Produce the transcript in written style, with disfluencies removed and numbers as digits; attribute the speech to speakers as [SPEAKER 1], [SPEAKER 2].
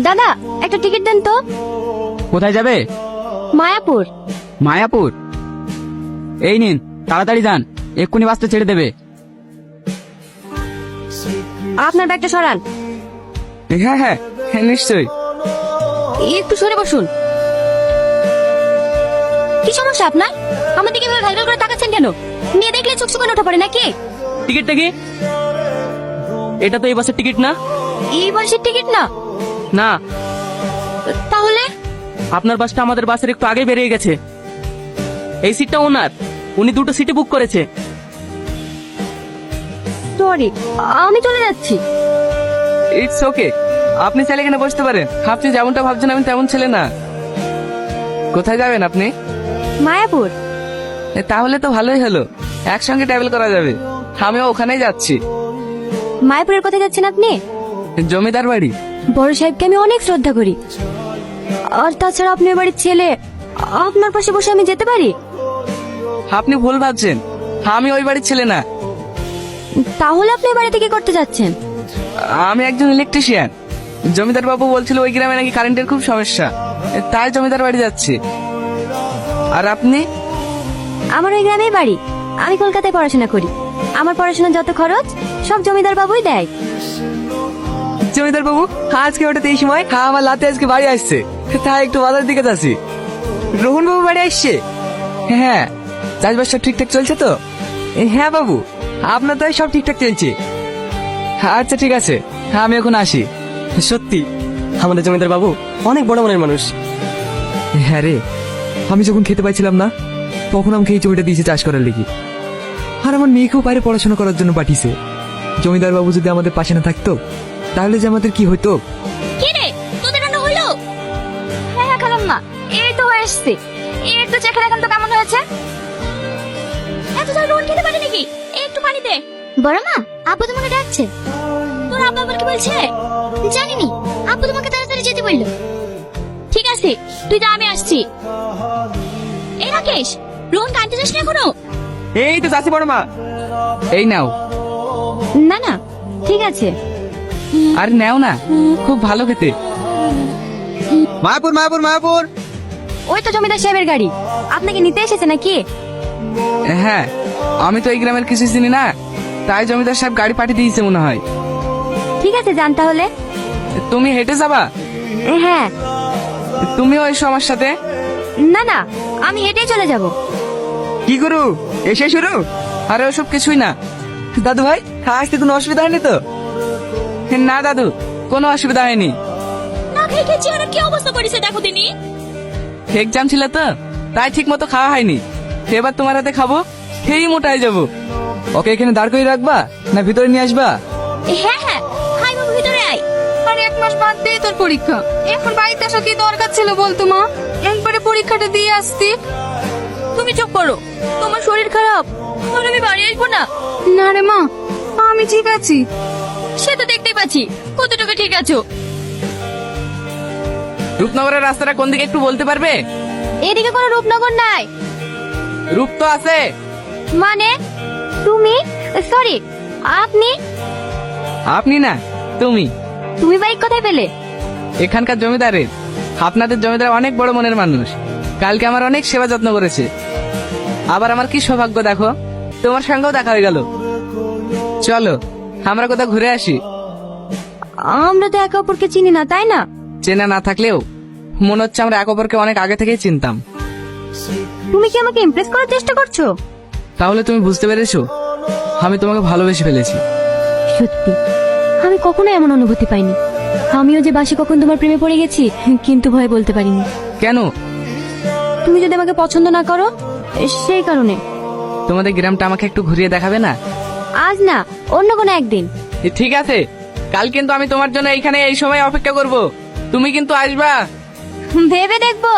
[SPEAKER 1] দাদা একটা টিকিট দেন তো।
[SPEAKER 2] কোথায় যাবে?
[SPEAKER 1] মায়াপুর।
[SPEAKER 2] মায়াপুর? এই নিন, তাড়াতাড়ি যান, এক্ষুনি বাসটা ছেড়ে দেবে।
[SPEAKER 1] আপনার ব্যাগটা সরান।
[SPEAKER 2] হ্যাঁ হ্যাঁ নিশ্চয়ই।
[SPEAKER 1] একটু সরে বসুন। কি সমস্যা আপনার? আমার দিকে এভাবে ঘালঘাল করে তাকাচ্ছেন কেন? মেয়ে দেখলে চোখ শুকানো ওঠা পড়ে নাকি?
[SPEAKER 3] টিকিটটা কি? এটা তো এই বাসের টিকিট না।
[SPEAKER 1] এই বাসের টিকিট না?
[SPEAKER 3] না,
[SPEAKER 1] তাহলে?
[SPEAKER 3] আপনার বাসটা আমাদের বাসের একটু আগে বেরিয়ে গেছে। এই সিটটা ওনার, উনি দুটো সিটে বুক করেছে।
[SPEAKER 1] সরি, আমি চলে যাচ্ছি।
[SPEAKER 3] ইটস ওকে, আপনি চাইলে এখানে বসতে পারেন। আপনি যেমনটা ভাবছেন আমি তেমন ছেলে না। কোথায় যাবেন আপনি?
[SPEAKER 1] মায়াপুর।
[SPEAKER 3] তাহলে তো ভালোই হলো, একসঙ্গে ট্রাভেল করা যাবে। আমিও ওখানেই যাচ্ছি।
[SPEAKER 1] মায়াপুরের কোথায় যাচ্ছেন আপনি?
[SPEAKER 3] জমিদার বাড়ি।
[SPEAKER 1] বড় সাহেবকে আমি অনেক শ্রদ্ধা করি। আর তাছাড়া আপনি ওই বাড়ির ছেলে, আপনার পাশে বসে আমি যেতে পারি?
[SPEAKER 3] আপনি ভুল ভাবছেন, আমি ওই বাড়ির ছেলে না।
[SPEAKER 1] তাহলে আপনি ওই বাড়িতে কি করতে যাচ্ছেন?
[SPEAKER 3] আমি একজন ইলেকট্রিশিয়ান। জমিদার বাবু বলছিল ওই গ্রামে নাকি কারেন্টের খুব সমস্যা, তাই জমিদার বাড়ি যাচ্ছি। আর আপনি?
[SPEAKER 1] আমার ওই গ্রামেই বাড়ি। আমি কলকাতায় পড়াশোনা করি। আমার পড়াশোনার যত খরচ সব জমিদার বাবুই দেয়।
[SPEAKER 3] জমিদার বাবু আজকে হঠাৎ এই সময়? আমার লাতে আজকে বাড়ি আসছে, তাই একটু বাজার দিকে যাচ্ছি। রোহন বাবু বাড়ি আসছে? হ্যাঁ। চাষবাস সব ঠিকঠাক চলছে তো? হ্যাঁ বাবু, আপনার তো সব ঠিকঠাক চলছে। আচ্ছা ঠিক আছে, আমি এখন আসি।
[SPEAKER 4] সত্যি আমাদের জমিদার বাবু অনেক বড় মনের মানুষ।
[SPEAKER 5] হ্যাঁ রে, আমি যখন খেতে পাইছিলাম না তখন আমাকে এই জমিটা দিয়েছে চাষ করার লেগে। আর আমার মেয়েকেও বাইরে পড়াশোনা করার জন্য পাঠিয়েছে। জমিদার বাবু যদি আমাদের পাশে না থাকতো তাহলে যে আমাদের কি হতো।
[SPEAKER 1] কি রে, তোদের রান্না হলো? হ্যাঁ হ্যাঁ খেলাম না, এই তো হয়ে এসছে। এই একটু চেখে দেখান তো কেমন হয়েছে। এত ঝাল রোহন খেতে পারে নাকি? একটু পানি দে। বড় মা, আপু তোমাকে ডাকছে। তোর আব্বা আবার কি বলছে? জানিনি, আপু তোমাকে তাড়াতাড়ি যেতে বললো। ঠিক আছে, তুই যা, আমি আসছি। এই রাকেশ, রোহন কাঁদতে যাস না এখনো?
[SPEAKER 3] এই তো চাষি বড় মা, এই নাও।
[SPEAKER 1] না না, ঠিক আছে।
[SPEAKER 3] আর নাও না, খুব ভালো খেতে।
[SPEAKER 4] মায়াপুর মায়াপুর মায়াপুর।
[SPEAKER 1] ওই তো জমিদার সাহেবের গাড়ি। আপনাকে নিতে এসেছে নাকি?
[SPEAKER 3] হ্যাঁ, আমি তো এই গ্রামের কিছু চিনি না, তাই জমিদার সাহেব গাড়ি পাঠিয়ে দিয়েছে মনে হয়।
[SPEAKER 1] ঠিক আছে, যান তাহলে।
[SPEAKER 3] তুমি হেঁটে যাবা?
[SPEAKER 1] হ্যাঁ।
[SPEAKER 3] তুমিও এসো আমার সাথে।
[SPEAKER 1] না না, আমি হেঁটেই চলে যাব।
[SPEAKER 3] কি করু, এসে শুরু? আরে ওসব কিছুই না।
[SPEAKER 4] দাদু ভাই আসতে কোনো অসুবিধা হয়নি তো?
[SPEAKER 3] না দাদু, কোনো অসুবিধা হয়নি।
[SPEAKER 1] না খেয়ে খেয়ে চেহারা কি অবস্থা করেছে দেখো দিনি।
[SPEAKER 3] এক্সাম ছিল তো, তাই ঠিক মতো খাওয়া হয়নি। এবার তোমার হাতে খাবো, খেয়েই মোটায় যাবো।
[SPEAKER 5] ওকে এখানে দাঁড় করে রাখবা না ভিতরে নিয়ে আসবা?
[SPEAKER 1] হ্যাঁ হ্যাঁ, হাই বাবু ভিতরে আয়।
[SPEAKER 6] আর 1 মাস বাদ দিয়ে তোর পরীক্ষা, এখন বাড়িতে আসা কি দরকার ছিল বলতো মা? একবারে পরীক্ষাটা দিয়ে আসতি।
[SPEAKER 1] তুমি চুপ করো, তোমার শরীর খারাপ, আর আমি বাড়ি আসবো না।
[SPEAKER 6] না রে মা, আমি ঠিক আছি।
[SPEAKER 1] সে তো দেখতেই পাচ্ছি কতটুকু ঠিক আছো।
[SPEAKER 3] রূপনগরের রাস্তাটা কোন দিকে একটু বলতে পারবে?
[SPEAKER 1] এদিকে কোনো রূপনগর নাই।
[SPEAKER 3] রূপ তো আছে।
[SPEAKER 1] মানে তুমি? সরি, আপনি?
[SPEAKER 3] আপনি না, তুমি।
[SPEAKER 1] তুমি বাইক কোথায় পেলে?
[SPEAKER 3] এখানকার জমিদারের। আপনাদের জমিদার অনেক বড় মনের মানুষ। কালকে আমার অনেক সেবা যত্ন করেছে। আবার আমার কি সৌভাগ্য দেখো, তোমার সঙ্গেও দেখা হয়ে গেল। চলো আমরা কোথাও ঘুরে আসি।
[SPEAKER 1] আমরা তো একে অপরকে চিনি না, তাই না?
[SPEAKER 3] চেনা না থাকলেও মনে হচ্ছে আমরা এক অপরকে অনেক আগে থেকেই চিনতাম।
[SPEAKER 1] তুমি কি আমাকে ইমপ্রেস করার চেষ্টা করছো?
[SPEAKER 3] তাহলে তুমি বুঝতে পেরেছো আমি তোমাকে ভালোবেসে ফেলেছি।
[SPEAKER 1] সত্যি, আমি কখনো এমন অনুভূতি পাইনি। আমিও যে বাসে কখন তোমার প্রেমে পড়ে গেছি, কিন্তু ভয় বলতে পারিনি।
[SPEAKER 3] কেন?
[SPEAKER 1] তুমি যদি আমাকে পছন্দ না করো, সেই কারণে।
[SPEAKER 3] তোমাদের গ্রামটা আমাকে একটু ঘুরিয়ে দেখাবে না?
[SPEAKER 1] আজ না, অন্য কোনো একদিন।
[SPEAKER 3] ঠিক আছে, কাল কিন্তু আমি তোমার জন্য এইখানে এই সময় অপেক্ষা করব। তুমি কিন্তু আসবা।
[SPEAKER 1] ভেবে দেখবো।